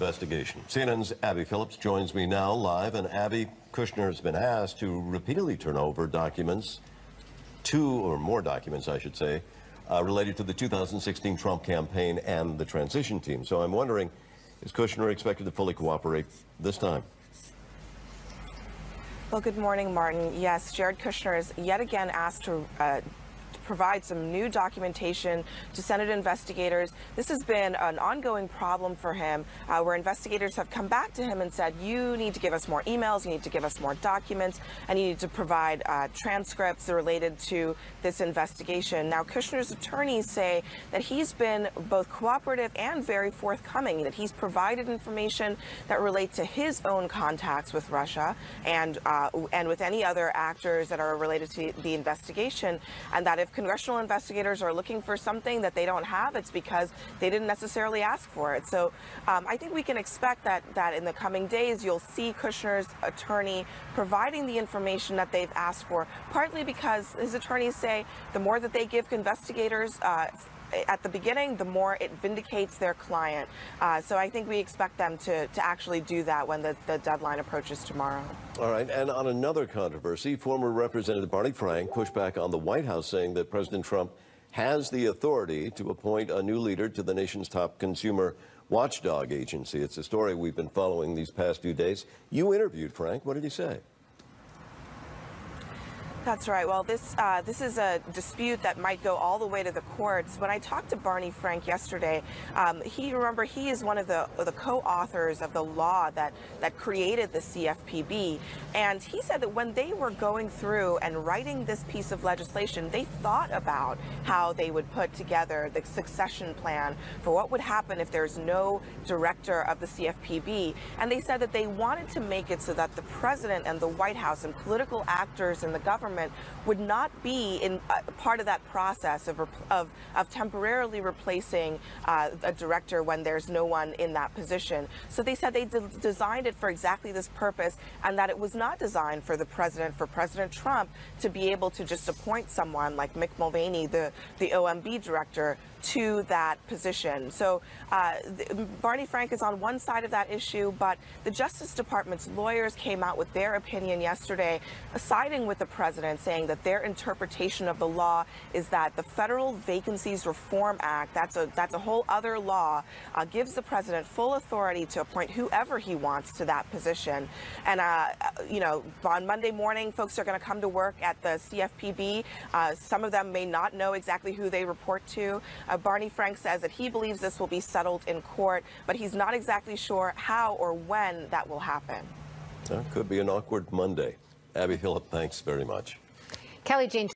investigation. CNN's Abby Phillips joins me now live, and Abby, Kushner has been asked to repeatedly turn over documents, two or more documents, I should say, related to the 2016 Trump campaign and the transition team. So I'm wondering, is Kushner expected to fully cooperate this time? Well, good morning, Martin. Yes, Jared Kushner is yet again asked to provide some new documentation to Senate investigators. This has been an ongoing problem for him, where investigators have come back to him and said, you need to give us more emails, you need to give us more documents, and you need to provide transcripts related to this investigation. Now, Kushner's attorneys say that he's been both cooperative and very forthcoming, that he's provided information that relate to his own contacts with Russia and with any other actors that are related to the investigation, and that if congressional investigators are looking for something that they don't have, it's because they didn't necessarily ask for it. So I think we can expect that in the coming days you'll see Kushner's attorney providing the information that they've asked for, partly because his attorneys say the more that they give investigators at the beginning, the more it vindicates their client. So I think we expect them to actually do that when the deadline approaches tomorrow. All right, and on another controversy, former Representative Barney Frank pushed back on the White House, saying that President Trump has the authority to appoint a new leader to the nation's top consumer watchdog agency. It's a story we've been following these past few days. You interviewed Frank. What did he say? That's right. Well, this is a dispute that might go all the way to the courts. When I talked to Barney Frank yesterday, he is one of the co-authors of the law that created the CFPB, and he said that when they were going through and writing this piece of legislation, they thought about how they would put together the succession plan for what would happen if there's no director of the CFPB, and they said that they wanted to make it so that the president and the White House and political actors in the government would not be in part of that process of temporarily replacing a director when there's no one in that position. So they said they designed it for exactly this purpose, and that it was not designed for President Trump to be able to just appoint someone like Mick Mulvaney, the OMB director, to that position. So Barney Frank is on one side of that issue, but the Justice Department's lawyers came out with their opinion yesterday, siding with the president, saying that their interpretation of the law is that the Federal Vacancies Reform Act, that's a whole other law, gives the president full authority to appoint whoever he wants to that position. And you know, on Monday morning, folks are going to come to work at the CFPB. Some of them may not know exactly who they report to. Barney Frank says that he believes this will be settled in court, but he's not exactly sure how or when that will happen. Could be an awkward Monday. Abby Phillips, thanks very much. Kelly Jane.